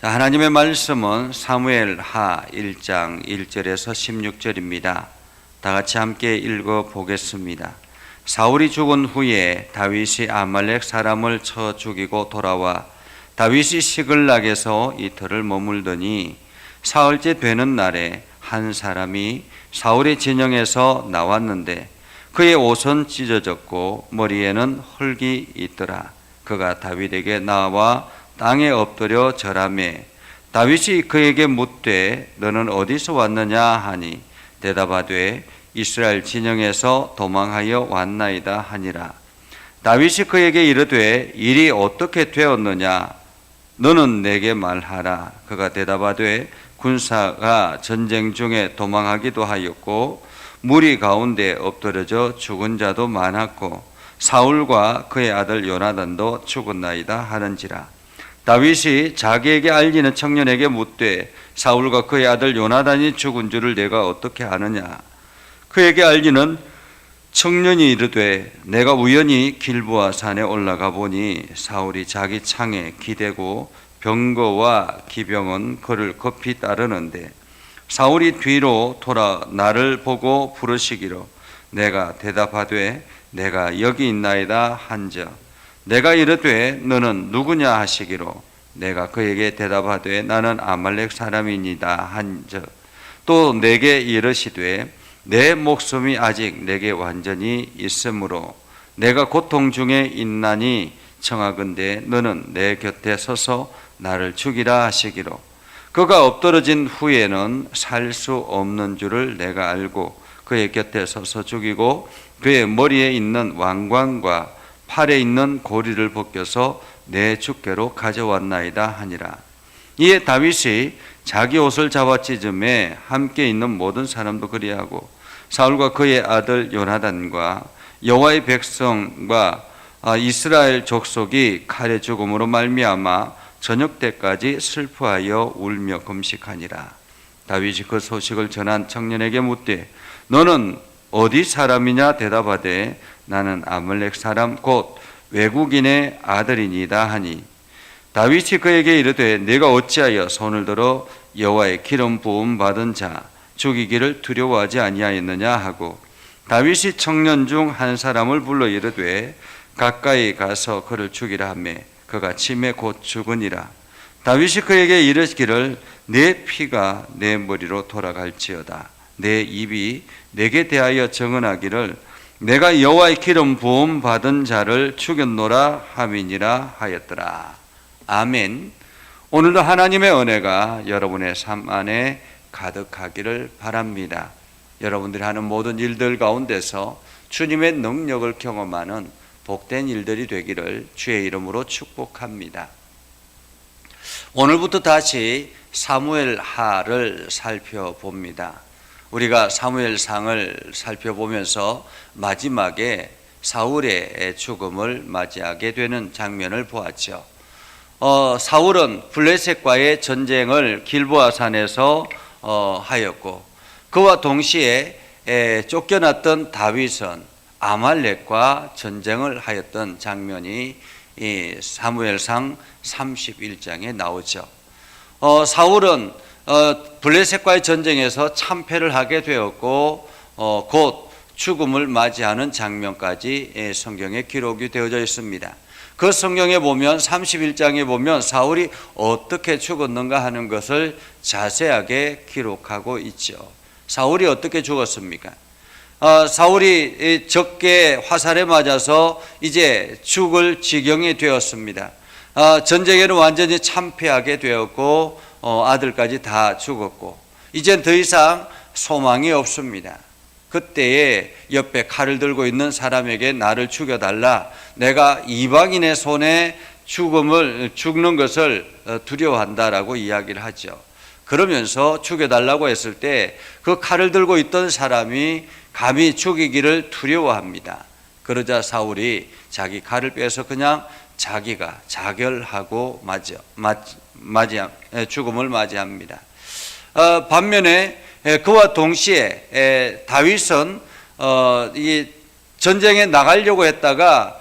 하나님의 말씀은 사무엘하 1장 1절에서 16절입니다. 다 같이 함께 읽어 보겠습니다. 사울이 죽은 후에 다윗이 아말렉 사람을 쳐 죽이고 돌아와 다윗이 시글락에서 이틀을 머물더니 사흘째 되는 날에 한 사람이 사울의 진영에서 나왔는데 그의 옷은 찢어졌고 머리에는 흙이 있더라. 그가 다윗에게 나와 땅에 엎드려 절하매 다윗이 그에게 묻되 너는 어디서 왔느냐 하니 대답하되 이스라엘 진영에서 도망하여 왔나이다 하니라. 다윗이 그에게 이르되 일이 어떻게 되었느냐 너는 내게 말하라. 그가 대답하되 군사가 전쟁 중에 도망하기도 하였고 무리 가운데 엎드려져 죽은 자도 많았고 사울과 그의 아들 요나단도 죽었나이다 하는지라. 다윗이 자기에게 알리는 청년에게 묻되 사울과 그의 아들 요나단이 죽은 줄을 내가 어떻게 아느냐. 그에게 알리는 청년이 이르되 내가 우연히 길보아 산에 올라가 보니 사울이 자기 창에 기대고 병거와 기병은 그를 급히 따르는데 사울이 뒤로 돌아 나를 보고 부르시기로 내가 대답하되 내가 여기 있나이다 한즉 내가 이르되 너는 누구냐 하시기로 내가 그에게 대답하되 나는 아말렉 사람이니이다 한즉 또 내게 이르시되 내 목숨이 아직 내게 완전히 있으므로 내가 고통 중에 있나니 청하건대 너는 내 곁에 서서 나를 죽이라 하시기로 그가 엎드러진 후에는 살 수 없는 줄을 내가 알고 그의 곁에 서서 죽이고 그의 머리에 있는 왕관과 팔에 있는 고리를 벗겨서 내 주께로 가져왔나이다 하니라. 이에 다윗이 자기 옷을 잡아 찢음에 함께 있는 모든 사람도 그리하고 사울과 그의 아들 요나단과 여호와의 백성과 이스라엘 족속이 칼의 죽음으로 말미암아 저녁 때까지 슬퍼하여 울며 금식하니라. 다윗이 그 소식을 전한 청년에게 묻되 너는 어디 사람이냐 대답하되 나는 아말렉 사람 곧 외국인의 아들이니이다 하니 다윗이 그에게 이르되 네가 어찌하여 손을 들어 여호와의 기름 부음 받은 자 죽이기를 두려워하지 아니하였느냐 하고 다윗이 청년 중 한 사람을 불러 이르되 가까이 가서 그를 죽이라 하며 그가 침에 곧 죽으니라. 다윗이 그에게 이르기를 내 피가 내 머리로 돌아갈지어다. 내 입이 내게 대하여 정언하기를 내가 여호와의 기름 부음 받은 자를 죽였노라 함이니라 하였더라. 아멘. 오늘도 하나님의 은혜가 여러분의 삶 안에 가득하기를 바랍니다. 여러분들이 하는 모든 일들 가운데서 주님의 능력을 경험하는 복된 일들이 되기를 주의 이름으로 축복합니다. 오늘부터 다시 사무엘하를 살펴봅니다. 우리가 사무엘상을 살펴보면서 마지막에 사울의 죽음을 맞이하게 되는 장면을 보았죠. 사울은 블레셋과의 전쟁을 길보아 산에서 하였고 그와 동시에 쫓겨났던 다윗은 아말렉과 전쟁을 하였던 장면이 사무엘상 31장에 나오죠. 사울은 블레셋과의 전쟁에서 참패를 하게 되었고 곧 죽음을 맞이하는 장면까지 성경에 기록이 되어져 있습니다. 그 성경에 보면 31장에 보면 사울이 어떻게 죽었는가 하는 것을 자세하게 기록하고 있죠. 사울이 어떻게 죽었습니까? 사울이 적게 화살에 맞아서 이제 죽을 지경이 되었습니다. 전쟁에는 완전히 참패하게 되었고 아들까지 다 죽었고 이젠 더 이상 소망이 없습니다. 그때에 옆에 칼을 들고 있는 사람에게 나를 죽여달라. 내가 이방인의 손에 죽는 것을 두려워한다라고 이야기를 하죠. 그러면서 죽여달라고 했을 때 그 칼을 들고 있던 사람이 감히 죽이기를 두려워합니다. 그러자 사울이 자기 칼을 빼서 그냥 자기가 자결하고 죽음을 맞이합니다. 반면에 그와 동시에 다윗은 이 전쟁에 나가려고 했다가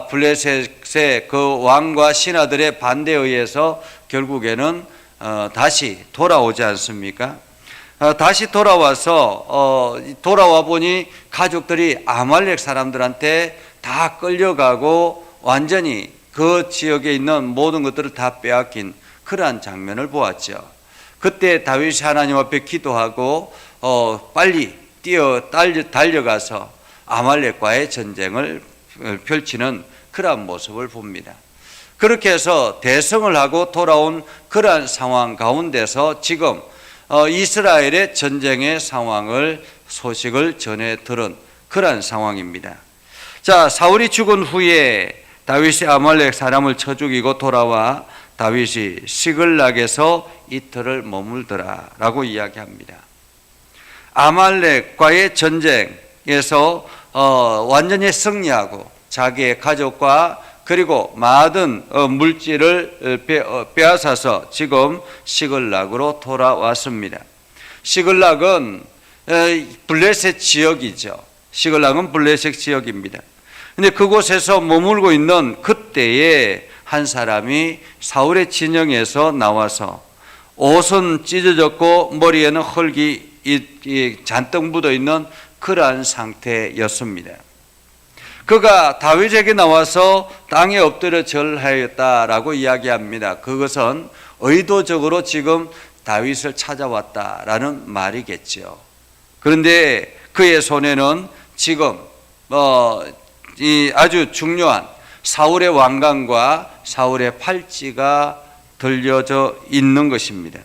블레셋의 그 왕과 신하들의 반대에 의해서 결국에는 다시 돌아오지 않습니까? 다시 돌아와서 돌아와 보니 가족들이 아말렉 사람들한테 다 끌려가고 완전히 그 지역에 있는 모든 것들을 다 빼앗긴 그러한 장면을 보았죠. 그때 다윗이 하나님 앞에 기도하고 빨리 달려가서 아말렉과의 전쟁을 펼치는 그러한 모습을 봅니다. 그렇게 해서 대성을 하고 돌아온 그러한 상황 가운데서 지금 이스라엘의 전쟁의 소식을 전해 들은 그러한 상황입니다. 자, 사울이 죽은 후에 다윗이 아말렉 사람을 쳐 죽이고 돌아와 다윗이 시글락에서 이틀을 머물더라라고 이야기합니다. 아말렉과의 전쟁에서 완전히 승리하고 자기의 가족과 그리고 많은 물질을 빼앗아서 지금 시글락으로 돌아왔습니다. 시글락은 블레셋 지역이죠. 시글락은 블레셋 지역입니다. 근데 그곳에서 머물고 있는 그때에 한 사람이 사울의 진영에서 나와서 옷은 찢어졌고 머리에는 흙이 잔뜩 묻어 있는 그러한 상태였습니다. 그가 다윗에게 나와서 땅에 엎드려 절하였다라고 이야기합니다. 그것은 의도적으로 지금 다윗을 찾아왔다라는 말이겠죠. 그런데 그의 손에는 지금 이 아주 중요한 사울의 왕관과 사울의 팔찌가 들려져 있는 것입니다.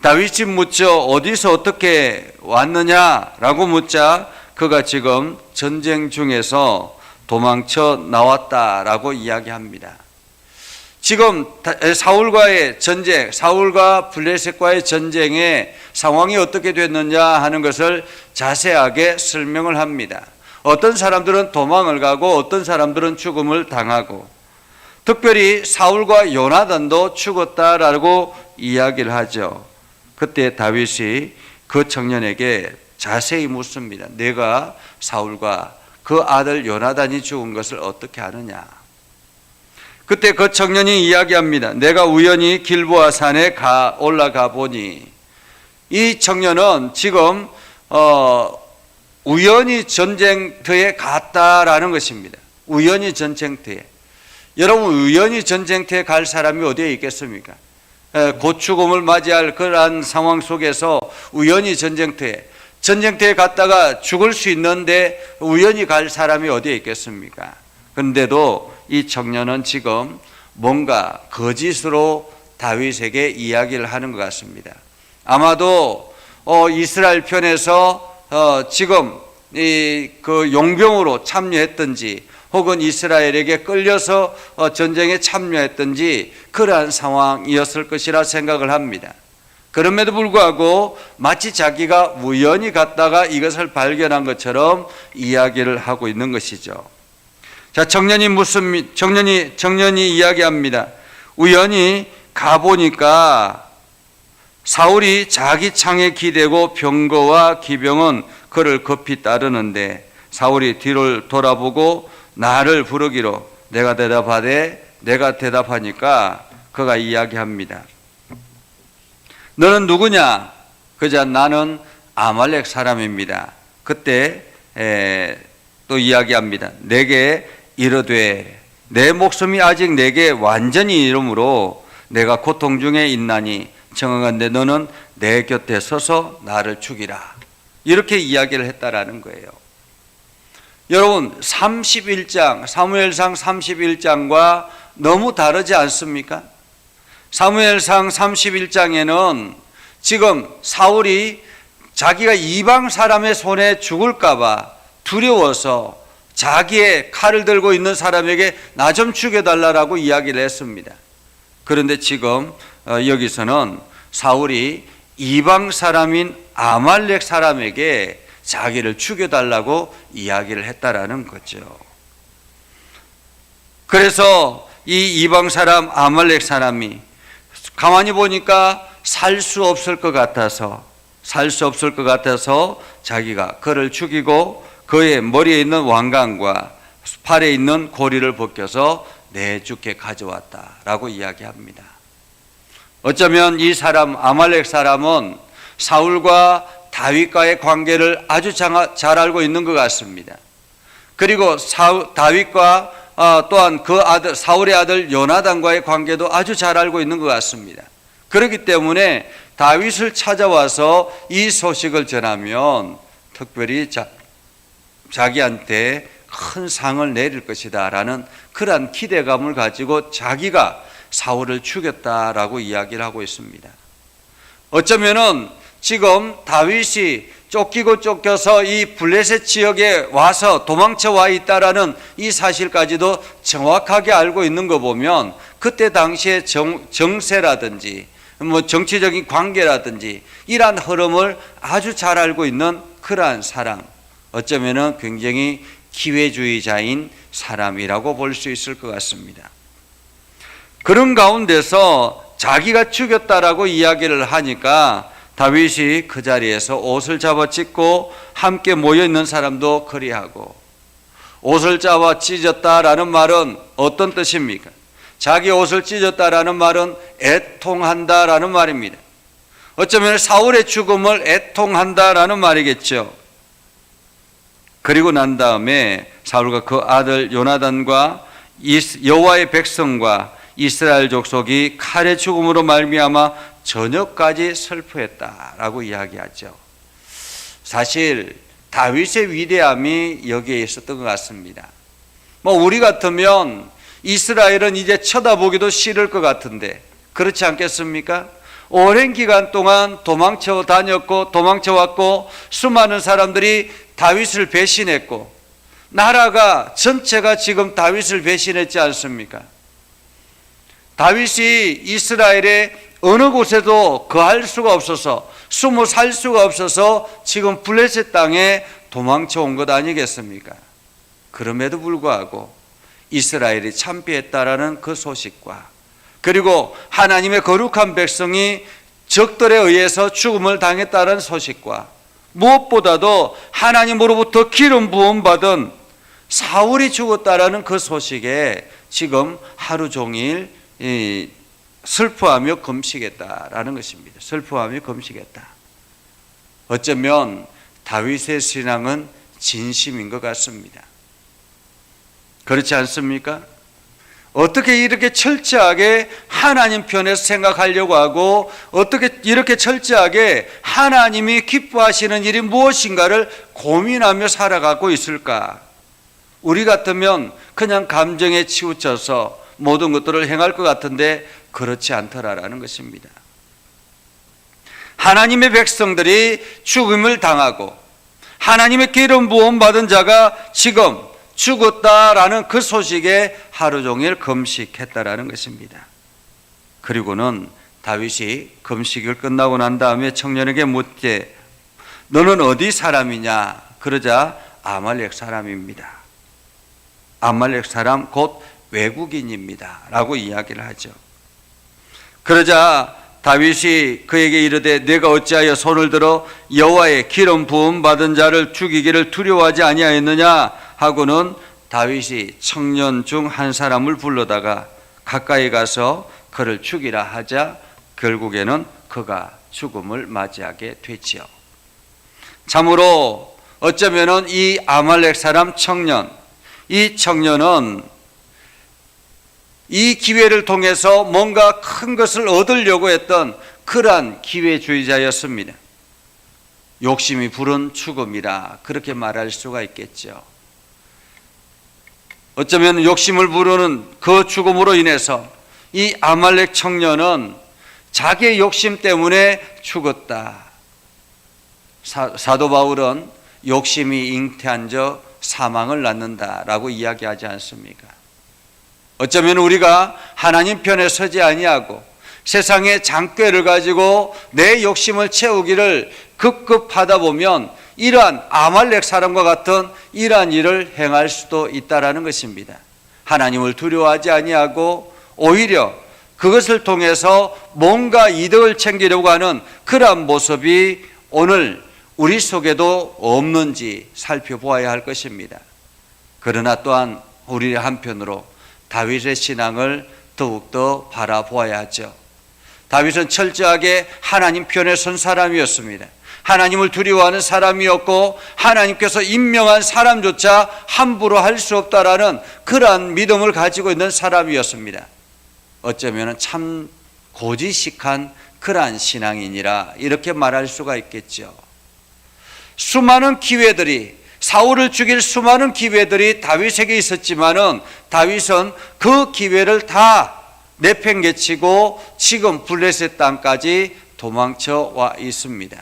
다윗이 묻죠. 어디서 어떻게 왔느냐라고 묻자 그가 지금 전쟁 중에서 도망쳐 나왔다라고 이야기합니다. 지금 사울과의 전쟁, 사울과 블레셋과의 전쟁의 상황이 어떻게 됐느냐 하는 것을 자세하게 설명을 합니다. 어떤 사람들은 도망을 가고 어떤 사람들은 죽음을 당하고 특별히 사울과 요나단도 죽었다라고 이야기를 하죠. 그때 다윗이 그 청년에게 자세히 묻습니다. 내가 사울과 그 아들 요나단이 죽은 것을 어떻게 아느냐? 그때 그 청년이 이야기합니다. 내가 우연히 길보아 산에 올라가 보니 이 청년은 지금 우연히 전쟁터에 갔다라는 것입니다. 우연히 전쟁터에. 여러분 우연히 전쟁터에 갈 사람이 어디에 있겠습니까? 곧 죽음을 맞이할 그러한 상황 속에서 우연히 전쟁터에 갔다가 죽을 수 있는데 우연히 갈 사람이 어디에 있겠습니까? 그런데도 이 청년은 지금 뭔가 거짓으로 다윗에게 이야기를 하는 것 같습니다. 아마도 이스라엘 편에서 지금 그 용병으로 참여했든지 혹은 이스라엘에게 끌려서 전쟁에 참여했든지 그러한 상황이었을 것이라 생각을 합니다. 그럼에도 불구하고 마치 자기가 우연히 갔다가 이것을 발견한 것처럼 이야기를 하고 있는 것이죠. 자, 청년이 이야기합니다. 우연히 가보니까 사울이 자기 창에 기대고 병거와 기병은 그를 급히 따르는데 사울이 뒤를 돌아보고 나를 부르기로 내가 대답하니까 그가 이야기합니다. 너는 누구냐? 그자 나는 아말렉 사람입니다. 그때 또 이야기합니다. 내게 이르되 내 목숨이 아직 내게 완전히 이름으로 내가 고통 중에 있나니 청하건대 너는 내 곁에 서서 나를 죽이라. 이렇게 이야기를 했다라는 거예요. 여러분 31장 사무엘상 31장과 너무 다르지 않습니까? 사무엘상 31장에는 지금 사울이 자기가 이방 사람의 손에 죽을까 봐 두려워서 자기의 칼을 들고 있는 사람에게 나 좀 죽여달라고 이야기를 했습니다. 그런데 지금 여기서는 사울이 이방 사람인 아말렉 사람에게 자기를 죽여달라고 이야기를 했다라는 거죠. 그래서 이 이방 사람 아말렉 사람이 가만히 보니까 살 수 없을 것 같아서 자기가 그를 죽이고 그의 머리에 있는 왕관과 팔에 있는 고리를 벗겨서 내 주께 가져왔다라고 이야기합니다. 어쩌면 이 사람 아말렉 사람은 사울과 다윗과의 관계를 아주 잘 알고 있는 것 같습니다. 그리고 다윗과 또한 그 아들 사울의 아들 요나단과의 관계도 아주 잘 알고 있는 것 같습니다. 그렇기 때문에 다윗을 찾아와서 이 소식을 전하면 특별히 자기한테 큰 상을 내릴 것이다 라는 그러한 기대감을 가지고 자기가 사울을 죽였다라고 이야기를 하고 있습니다. 어쩌면은 지금 다윗이 쫓기고 쫓겨서 이 블레셋 지역에 와서 도망쳐 와 있다라는 이 사실까지도 정확하게 알고 있는 거 보면 그때 당시의 정세라든지 뭐 정치적인 관계라든지 이러한 흐름을 아주 잘 알고 있는 그러한 사람, 어쩌면은 굉장히 기회주의자인 사람이라고 볼 수 있을 것 같습니다. 그런 가운데서 자기가 죽였다라고 이야기를 하니까 다윗이 그 자리에서 옷을 잡아 찢고 함께 모여 있는 사람도 그리하고, 옷을 잡아 찢었다라는 말은 어떤 뜻입니까? 자기 옷을 찢었다라는 말은 애통한다라는 말입니다. 어쩌면 사울의 죽음을 애통한다라는 말이겠죠. 그리고 난 다음에 사울과 그 아들 요나단과 여호와의 백성과 이스라엘 족속이 칼의 죽음으로 말미암아 저녁까지 슬퍼했다라고 이야기하죠. 사실 다윗의 위대함이 여기에 있었던 것 같습니다. 뭐 우리 같으면 이스라엘은 이제 쳐다보기도 싫을 것 같은데 그렇지 않겠습니까? 오랜 기간 동안 도망쳐 다녔고 도망쳐 왔고 수많은 사람들이 다윗을 배신했고 나라가 전체가 지금 다윗을 배신했지 않습니까? 다윗이 이스라엘의 어느 곳에도 거할 수가 없어서 숨어 살 수가 없어서 지금 블레셋 땅에 도망쳐 온 것 아니겠습니까? 그럼에도 불구하고 이스라엘이 참패했다라는 그 소식과 그리고 하나님의 거룩한 백성이 적들에 의해서 죽음을 당했다는 소식과 무엇보다도 하나님으로부터 기름 부음 받은 사울이 죽었다라는 그 소식에 지금 하루 종일 슬퍼하며 금식했다라는 것입니다. 슬퍼하며 금식했다. 어쩌면 다윗의 신앙은 진심인 것 같습니다. 그렇지 않습니까? 어떻게 이렇게 철저하게 하나님 편에서 생각하려고 하고 어떻게 이렇게 철저하게 하나님이 기뻐하시는 일이 무엇인가를 고민하며 살아가고 있을까? 우리 같으면 그냥 감정에 치우쳐서 모든 것들을 행할 것 같은데 그렇지 않더라라는 것입니다. 하나님의 백성들이 죽음을 당하고 하나님의 기름 부음 받은 자가 지금 죽었다라는 그 소식에 하루 종일 금식했다라는 것입니다. 그리고는 다윗이 금식을 끝나고 난 다음에 청년에게 묻되 너는 어디 사람이냐? 그러자 아말렉 사람입니다. 아말렉 사람 곧 외국인입니다 라고 이야기를 하죠. 그러자 다윗이 그에게 이르되 내가 어찌하여 손을 들어 여호와의 기름 부음 받은 자를 죽이기를 두려워하지 아니하였느냐 하고는 다윗이 청년 중 한 사람을 불러다가 가까이 가서 그를 죽이라 하자 결국에는 그가 죽음을 맞이하게 되지요. 참으로 어쩌면은 이 아말렉 사람 청년, 이 청년은 이 기회를 통해서 뭔가 큰 것을 얻으려고 했던 그러한 기회주의자였습니다. 욕심이 부른 죽음이라 그렇게 말할 수가 있겠죠. 어쩌면 욕심을 부르는 그 죽음으로 인해서 이 아말렉 청년은 자기의 욕심 때문에 죽었다. 사도 바울은 욕심이 잉태한 저 사망을 낳는다라고 이야기하지 않습니까? 어쩌면 우리가 하나님 편에 서지 아니하고 세상의 장꾀를 가지고 내 욕심을 채우기를 급급하다 보면 이러한 아말렉 사람과 같은 이러한 일을 행할 수도 있다라는 것입니다. 하나님을 두려워하지 아니하고 오히려 그것을 통해서 뭔가 이득을 챙기려고 하는 그러한 모습이 오늘 우리 속에도 없는지 살펴보아야 할 것입니다. 그러나 또한 우리 한편으로 다윗의 신앙을 더욱더 바라보아야 하죠. 다윗은 철저하게 하나님 편에 선 사람이었습니다. 하나님을 두려워하는 사람이었고 하나님께서 임명한 사람조차 함부로 할 수 없다라는 그러한 믿음을 가지고 있는 사람이었습니다. 어쩌면 참 고지식한 그러한 신앙이니라 이렇게 말할 수가 있겠죠. 수많은 기회들이, 사울을 죽일 수많은 기회들이 다윗에게 있었지만은 다윗은 그 기회를 다 내팽개치고 지금 블레셋 땅까지 도망쳐 와 있습니다.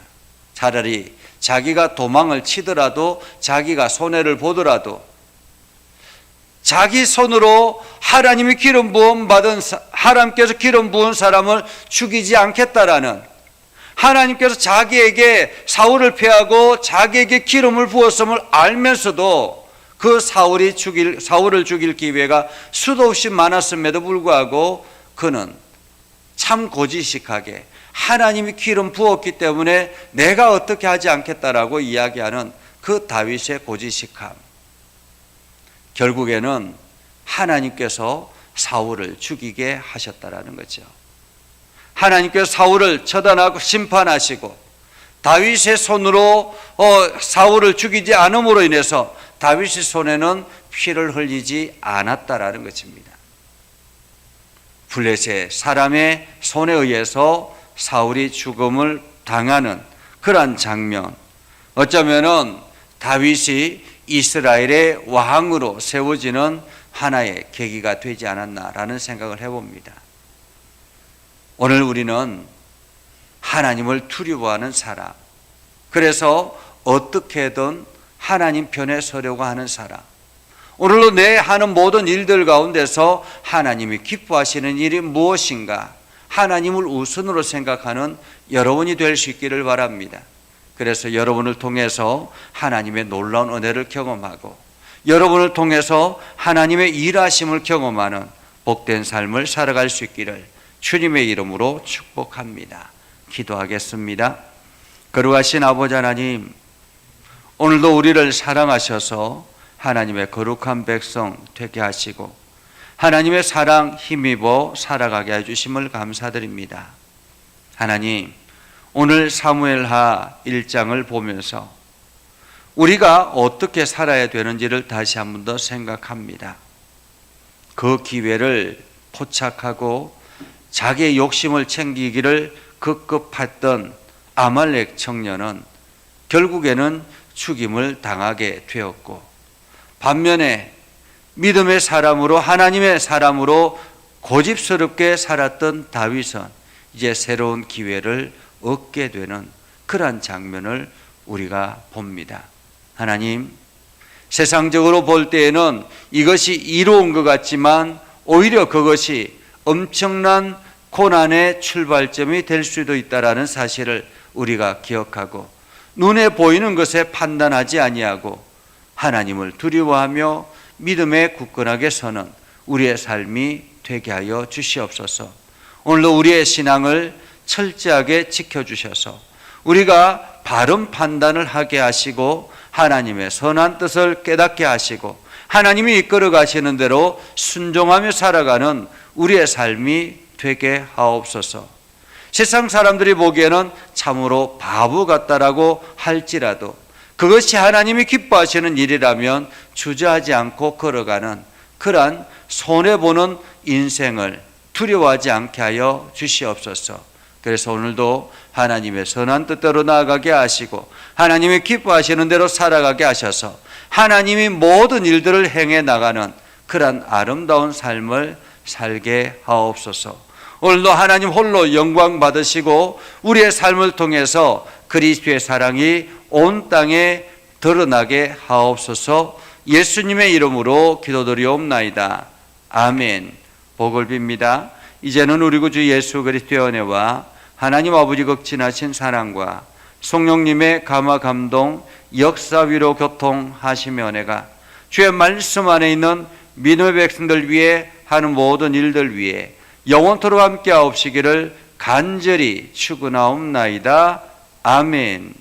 차라리 자기가 도망을 치더라도, 자기가 손해를 보더라도 자기 손으로 하나님이 기름 부음 받은, 하나님께서 기름 부은 사람을 죽이지 않겠다라는, 하나님께서 자기에게 사울을 패하고 자기에게 기름을 부었음을 알면서도 그 사울을 죽일 기회가 수도 없이 많았음에도 불구하고 그는 참 고지식하게 하나님이 기름 부었기 때문에 내가 어떻게 하지 않겠다라고 이야기하는 그 다윗의 고지식함, 결국에는 하나님께서 사울을 죽이게 하셨다라는 거죠. 하나님께서 사울을 처단하고 심판하시고 다윗의 손으로 사울을 죽이지 않음으로 인해서 다윗의 손에는 피를 흘리지 않았다라는 것입니다. 블레셋 사람의 손에 의해서 사울이 죽음을 당하는 그러한 장면, 어쩌면은 다윗이 이스라엘의 왕으로 세워지는 하나의 계기가 되지 않았나라는 생각을 해봅니다. 오늘 우리는 하나님을 두려워하는 사람, 그래서 어떻게든 하나님 편에 서려고 하는 사람, 오늘로 내 하는 모든 일들 가운데서 하나님이 기뻐하시는 일이 무엇인가, 하나님을 우선으로 생각하는 여러분이 될 수 있기를 바랍니다. 그래서 여러분을 통해서 하나님의 놀라운 은혜를 경험하고 여러분을 통해서 하나님의 일하심을 경험하는 복된 삶을 살아갈 수 있기를 주님의 이름으로 축복합니다. 기도하겠습니다. 거룩하신 아버지 하나님, 오늘도 우리를 사랑하셔서 하나님의 거룩한 백성 되게 하시고 하나님의 사랑 힘입어 살아가게 해주심을 감사드립니다. 하나님, 오늘 사무엘하 1장을 보면서 우리가 어떻게 살아야 되는지를 다시 한 번 더 생각합니다. 그 기회를 포착하고 자기의 욕심을 챙기기를 급급했던 아말렉 청년은 결국에는 죽임을 당하게 되었고, 반면에 믿음의 사람으로, 하나님의 사람으로 고집스럽게 살았던 다윗은 이제 새로운 기회를 얻게 되는 그러한 장면을 우리가 봅니다. 하나님, 세상적으로 볼 때에는 이것이 이로운 것 같지만 오히려 그것이 엄청난 고난의 출발점이 될 수도 있다라는 사실을 우리가 기억하고 눈에 보이는 것에 판단하지 아니하고 하나님을 두려워하며 믿음에 굳건하게 서는 우리의 삶이 되게 하여 주시옵소서. 오늘도 우리의 신앙을 철저하게 지켜주셔서 우리가 바른 판단을 하게 하시고 하나님의 선한 뜻을 깨닫게 하시고 하나님이 이끌어 가시는 대로 순종하며 살아가는 우리의 삶이 되게 하옵소서. 세상 사람들이 보기에는 참으로 바보 같다라고 할지라도 그것이 하나님이 기뻐하시는 일이라면 주저하지 않고 걸어가는 그러한 손해보는 인생을 두려워하지 않게 하여 주시옵소서. 그래서 오늘도 하나님의 선한 뜻대로 나아가게 하시고 하나님이 기뻐하시는 대로 살아가게 하셔서 하나님이 모든 일들을 행해 나가는 그러한 아름다운 삶을 살게 하옵소서. 오늘도 하나님 홀로 영광 받으시고 우리의 삶을 통해서 그리스도의 사랑이 온 땅에 드러나게 하옵소서. 예수님의 이름으로 기도드리옵나이다. 아멘. 복을 빕니다. 이제는 우리 구주 예수 그리스도의 은혜와 하나님 아버지 극진하신 사랑과 성령님의 감화 감동 역사 위로 교통하심의 은혜가 주의 말씀 안에 있는 믿음의 백성들 위해 하는 모든 일들 위해 영원토록 함께 하옵시기를 간절히 축원하옵나이다. 아멘.